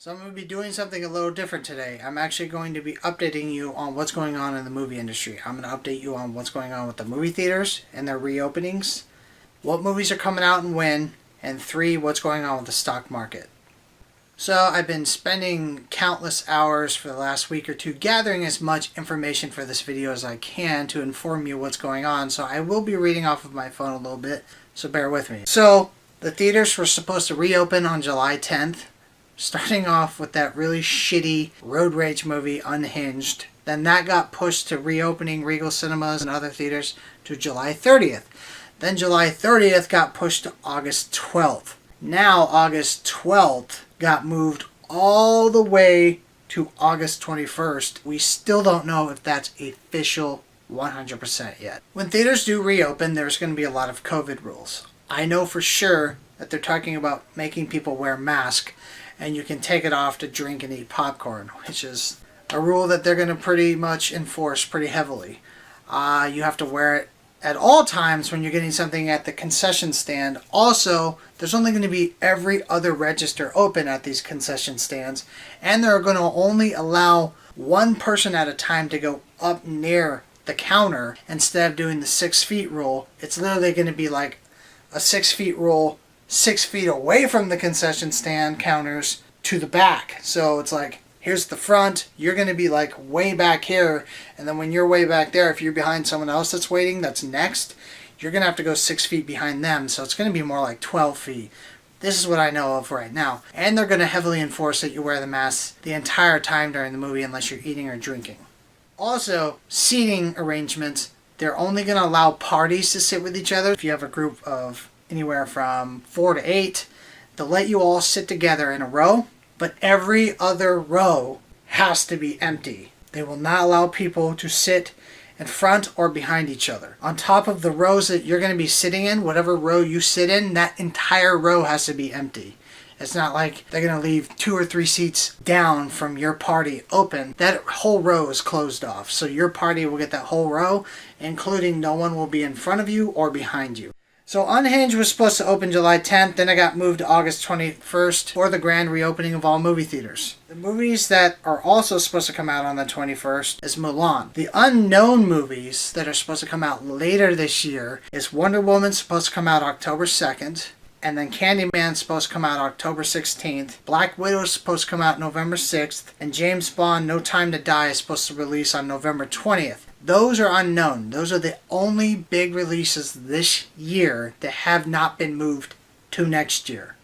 So I'm going to be doing something a little different today. I'm actually going to be updating you on what's going on in the movie industry. I'm going to update you on what's going on with the movie theaters and their reopenings, what movies are coming out and when, and 3, what's going on with the stock market. So I've been spending countless hours for the last week or two gathering as much information for this video as I can to inform you what's going on. So I will be reading off of my phone a little bit, so bear with me. So the theaters were supposed to reopen on July 10th. Starting off with that really shitty road rage movie, Unhinged. Then that got pushed to reopening Regal Cinemas and other theaters to July 30th. Then July 30th got pushed to August 12th. Now August 12th got moved all the way to August 21st. We still don't know if that's official 100% yet. When theaters do reopen, there's going to be a lot of COVID rules. I know for sure that they're talking about making people wear masks and you can take it off to drink and eat popcorn, which is a rule that they're going to pretty much enforce pretty heavily. You have to wear it at all times when you're getting something at the concession stand. Also, there's only going to be every other register open at these concession stands, and they're going to only allow one person at a time to go up near the counter instead of doing the 6 feet rule. It's literally going to be like a 6 feet rule 6 feet away from the concession stand counters to the back. So it's like, here's the front, you're going to be like way back here, and then when you're way back there, if you're behind someone else that's waiting, that's next, you're going to have to go 6 feet behind them, so it's going to be more like 12 feet. This is what I know of right now. And they're going to heavily enforce that you wear the mask the entire time during the movie unless you're eating or drinking. Also, seating arrangements, they're only going to allow parties to sit with each other. If you have a group of anywhere from 4 to 8, they'll let you all sit together in a row, but every other row has to be empty. They will not allow people to sit in front or behind each other. On top of the rows that you're going to be sitting in, whatever row you sit in, that entire row has to be empty. It's not like they're going to leave 2 or 3 seats down from your party open. That whole row is closed off. So your party will get that whole row, including no one will be in front of you or behind you. So Unhinged was supposed to open July 10th, then it got moved to August 21st for the grand reopening of all movie theaters. The movies that are also supposed to come out on the 21st is Mulan. The unknown movies that are supposed to come out later this year is Wonder Woman supposed to come out October 2nd, and then Candyman's supposed to come out October 16th, Black Widow is supposed to come out November 6th, and James Bond No Time to Die is supposed to release on November 20th. Those are unknown. Those are the only big releases this year that have not been moved to next year.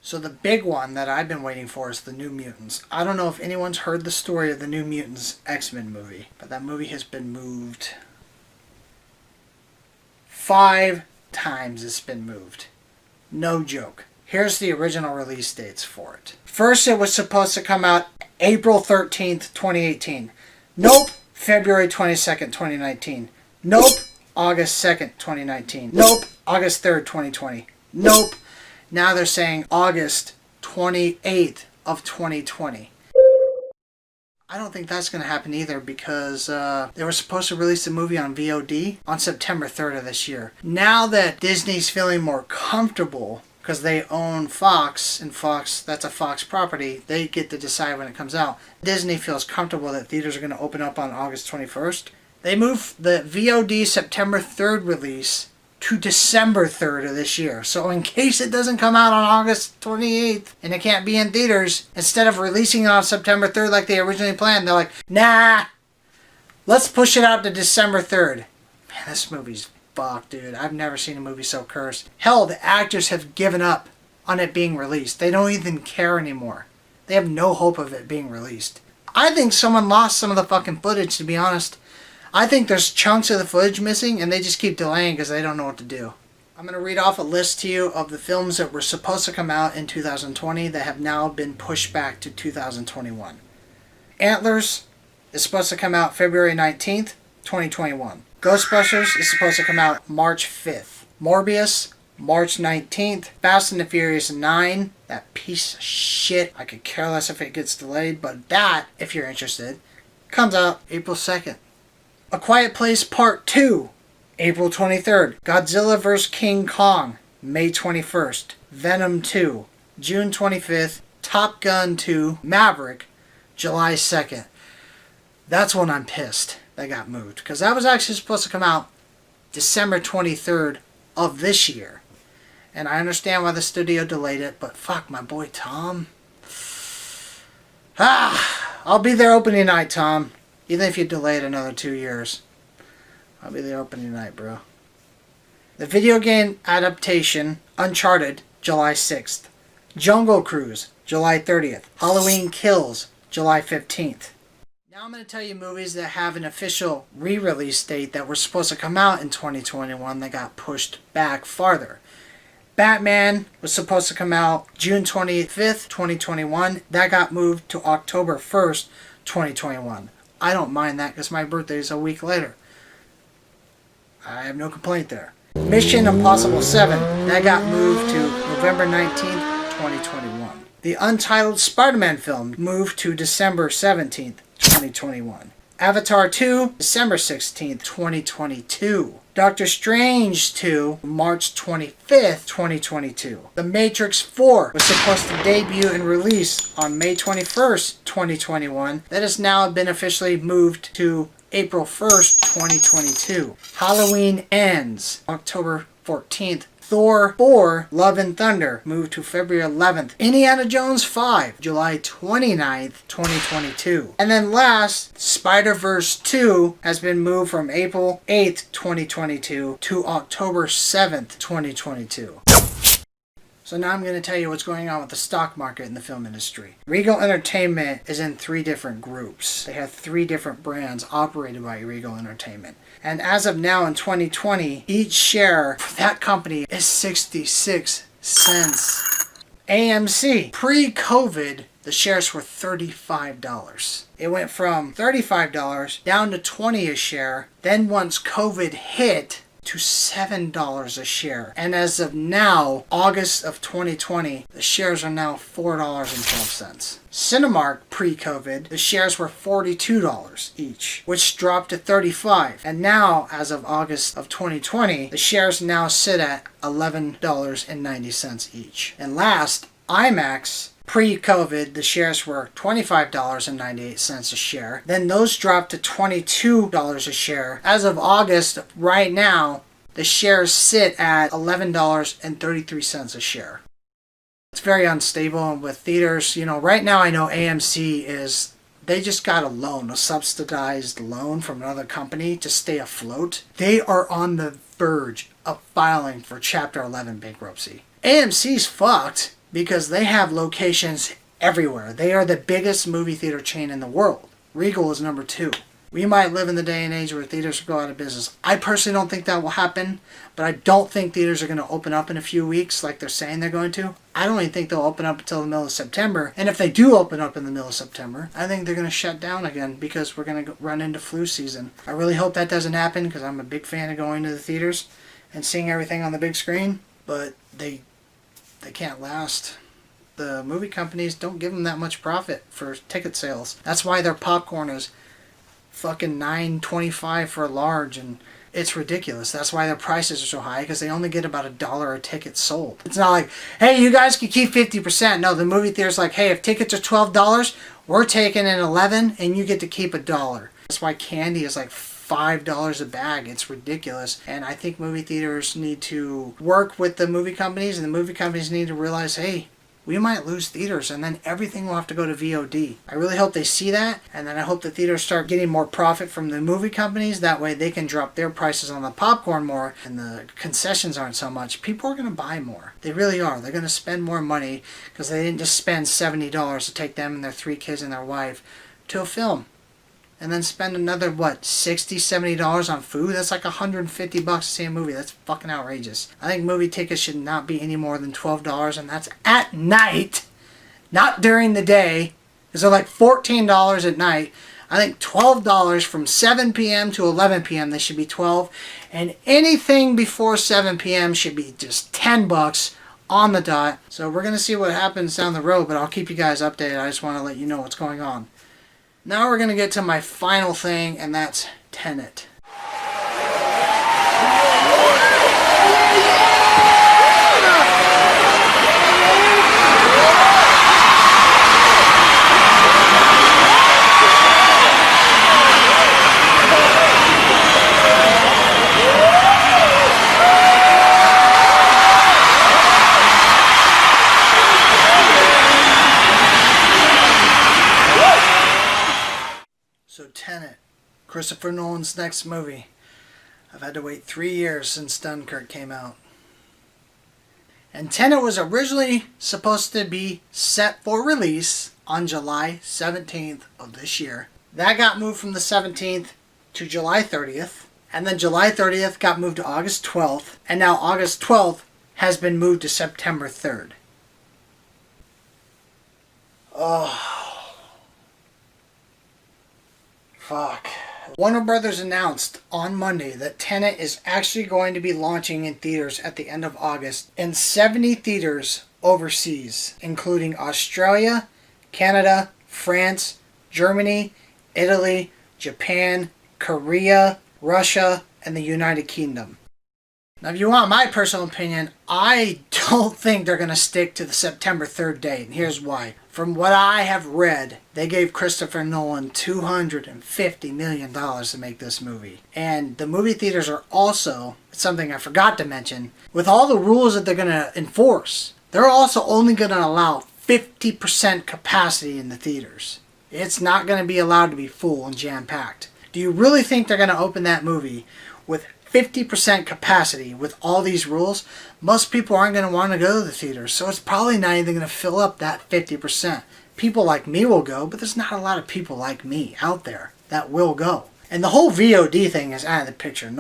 So the big one that I've been waiting for is The New Mutants. I don't know if anyone's heard the story of The New Mutants X-Men movie, but that movie has been moved 5 times. It's been moved. No joke. Here's the original release dates for it. First, it was supposed to come out April 13th, 2018. Nope. February 22nd, 2019. Nope. August 2nd, 2019. Nope. August 3rd, 2020. Nope. Now they're saying August 28th of 2020. I don't think that's going to happen either because they were supposed to release the movie on VOD on September 3rd of this year. Now that Disney's feeling more comfortable because they own Fox, and Fox, that's a Fox property, they get to decide when it comes out. Disney feels comfortable that theaters are going to open up on August 21st. They moved the VOD September 3rd release to December 3rd of this year. So in case it doesn't come out on August 28th and it can't be in theaters, instead of releasing it on September 3rd like they originally planned, they're like, nah, let's push it out to December 3rd. Man, this movie's fuck, dude. I've never seen a movie so cursed. Hell, the actors have given up on it being released. They don't even care anymore. They have no hope of it being released. I think someone lost some of the fucking footage, to be honest. I think there's chunks of the footage missing and they just keep delaying because they don't know what to do. I'm going to read off a list to you of the films that were supposed to come out in 2020 that have now been pushed back to 2021. Antlers is supposed to come out February 19th, 2021. Ghostbusters is supposed to come out March 5th. Morbius, March 19th. Fast and the Furious 9, that piece of shit. I could care less if it gets delayed, but that, if you're interested, comes out April 2nd. A Quiet Place Part 2, April 23rd. Godzilla vs. King Kong, May 21st. Venom 2, June 25th. Top Gun 2 Maverick, July 2nd. That's when I'm pissed that got moved. Because that was actually supposed to come out December 23rd of this year. And I understand why the studio delayed it, but fuck my boy Tom. I'll be there opening night, Tom. Even if you delay it another 2 years. I'll be there opening night, bro. The video game adaptation, Uncharted, July 6th. Jungle Cruise, July 30th. Halloween Kills, July 15th. Now I'm going to tell you movies that have an official re-release date that were supposed to come out in 2021 that got pushed back farther. Batman was supposed to come out June 25th, 2021. That got moved to October 1st, 2021. I don't mind that because my birthday is a week later. I have no complaint there. Mission Impossible 7. That got moved to November 19th, 2021. The untitled Spider-Man film moved to December 17th, 2021. Avatar 2, December 16th, 2022. Doctor Strange 2, March 25th, 2022. The Matrix 4 was supposed to debut and release on May 21st, 2021. That has now been officially moved to April 1st, 2022. Halloween Ends, October 14th. Thor 4, Love and Thunder, moved to February 11th. Indiana Jones 5, July 29th, 2022. And then last, Spider-Verse 2 has been moved from April 8th, 2022 to October 7th, 2022. So now I'm going to tell you what's going on with the stock market in the film industry. Regal Entertainment is in 3 different groups. They have 3 different brands operated by Regal Entertainment. And as of now in 2020, each share for that company is 66 cents. AMC, pre-COVID, the shares were $35. It went from $35 down to $20 a share. Then once COVID hit, to $7 a share. And as of now, August of 2020, the shares are now $4.12. Cinemark pre-COVID, the shares were $42 each, which dropped to $35. And now, as of August of 2020, the shares now sit at $11.90 each. And last, IMAX, pre-COVID, the shares were $25.98 a share. Then those dropped to $22 a share. As of August, right now, the shares sit at $11.33 a share. It's very unstable. And with theaters, right now I know AMC they just got a loan, a subsidized loan from another company to stay afloat. They are on the verge of filing for Chapter 11 bankruptcy. AMC's fucked because they have locations everywhere. They are the biggest movie theater chain in the world. Regal is number 2. We might live in the day and age where theaters will go out of business. I personally don't think that will happen, but I don't think theaters are going to open up in a few weeks like they're saying they're going to. I don't even think they'll open up until the middle of September. And if they do open up in the middle of September, I think they're going to shut down again because we're going to run into flu season. I really hope that doesn't happen because I'm a big fan of going to the theaters and seeing everything on the big screen, but they can't last. The movie companies don't give them that much profit for ticket sales. That's why their popcorn is fucking $9.25 for a large, and it's ridiculous. That's why their prices are so high, because they only get about $1 a ticket sold. It's not like, hey, you guys can keep 50%. No, the movie theater's like, hey, if tickets are $12, we're taking in $11, and you get to keep $1. That's why candy is like $5 a bag. It's ridiculous. And I think movie theaters need to work with the movie companies, and the movie companies need to realize, hey, we might lose theaters and then everything will have to go to VOD. I really hope they see that, and then I hope the theaters start getting more profit from the movie companies. That way they can drop their prices on the popcorn more and the concessions aren't so much. People are going to buy more. They really are. They're going to spend more money because they didn't just spend $70 to take them and their 3 kids and their wife to a film. And then spend another, $60, $70 on food? That's like $150 to see a movie. That's fucking outrageous. I think movie tickets should not be any more than $12, and that's at night, not during the day, because they're like $14 at night. I think $12 from 7 p.m. to 11 p.m. they should be $12, and anything before 7 p.m. should be just $10 on the dot. So we're going to see what happens down the road, but I'll keep you guys updated. I just want to let you know what's going on. Now we're going to get to my final thing, and that's Tenet. Tenet, Christopher Nolan's next movie. I've had to wait 3 years since Dunkirk came out. And Tenet was originally supposed to be set for release on July 17th of this year. That got moved from the 17th to July 30th. And then July 30th got moved to August 12th. And now August 12th has been moved to September 3rd. Oh. Fuck. Warner Brothers announced on Monday that Tenet is actually going to be launching in theaters at the end of August in 70 theaters overseas, including Australia, Canada, France, Germany, Italy, Japan, Korea, Russia, and the United Kingdom. Now, if you want my personal opinion, I don't think they're going to stick to the September 3rd date, and here's why. From what I have read, they gave Christopher Nolan $250 million to make this movie. And the movie theaters are also, something I forgot to mention, with all the rules that they're going to enforce, they're also only going to allow 50% capacity in the theaters. It's not going to be allowed to be full and jam-packed. Do you really think they're going to open that movie with 50% capacity with all these rules? Most people aren't going to want to go to the theaters, so it's probably not even going to fill up that 50%. People like me will go, but there's not a lot of people like me out there that will go. And the whole VOD thing is out of the picture.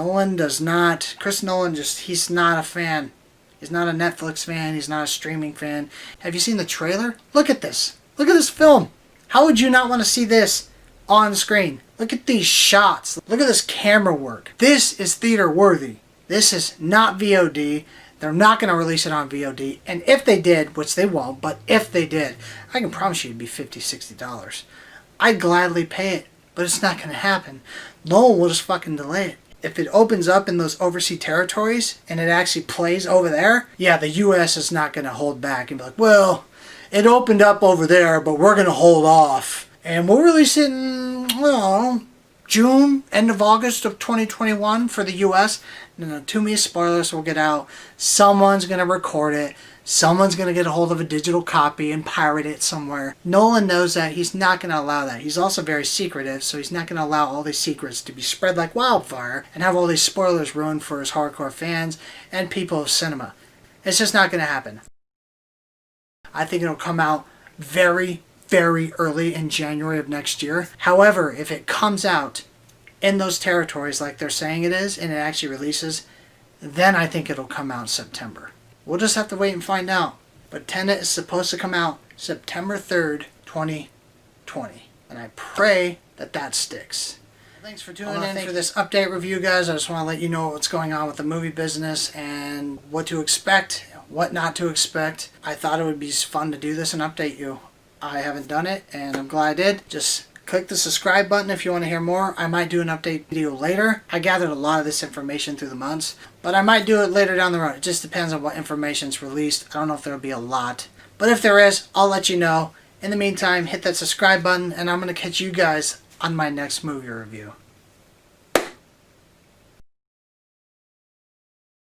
Chris Nolan he's not a fan. He's not a Netflix fan. He's not a streaming fan. Have you seen the trailer? Look at this. Look at this film. How would you not want to see this on screen? Look at these shots. Look at this camera work. This is theater worthy. This is not VOD. They're not going to release it on VOD. And if they did, which they won't, but if they did, I can promise you it'd be $50, $60. I'd gladly pay it, but it's not going to happen. Nolan will just fucking delay it. If it opens up in those overseas territories and it actually plays over there, yeah, the U.S. is not going to hold back and be like, well, it opened up over there, but we're going to hold off. And we'll release it in, June, end of August of 2021 for the U.S. No, too many spoilers will get out. Someone's going to record it. Someone's going to get a hold of a digital copy and pirate it somewhere. Nolan knows that. He's not going to allow that. He's also very secretive, so he's not going to allow all these secrets to be spread like wildfire and have all these spoilers ruined for his hardcore fans and people of cinema. It's just not going to happen. I think it'll come out very, very early in January of next year. However, if it comes out in those territories like they're saying it is and it actually releases, then I think it'll come out in September. We'll just have to wait and find out. But Tenet is supposed to come out September 3rd, 2020. And I pray that that sticks. Thanks for tuning in for this update review, guys. I just want to let you know what's going on with the movie business and what to expect, what not to expect. I thought it would be fun to do this and update you. I haven't done it, and I'm glad I did. Just click the subscribe button if you want to hear more. I might do an update video later. I gathered a lot of this information through the months, but I might do it later down the road. It just depends on what information is released. I don't know if there will be a lot, but if there is, I'll let you know. In the meantime, hit that subscribe button, and I'm going to catch you guys on my next movie review.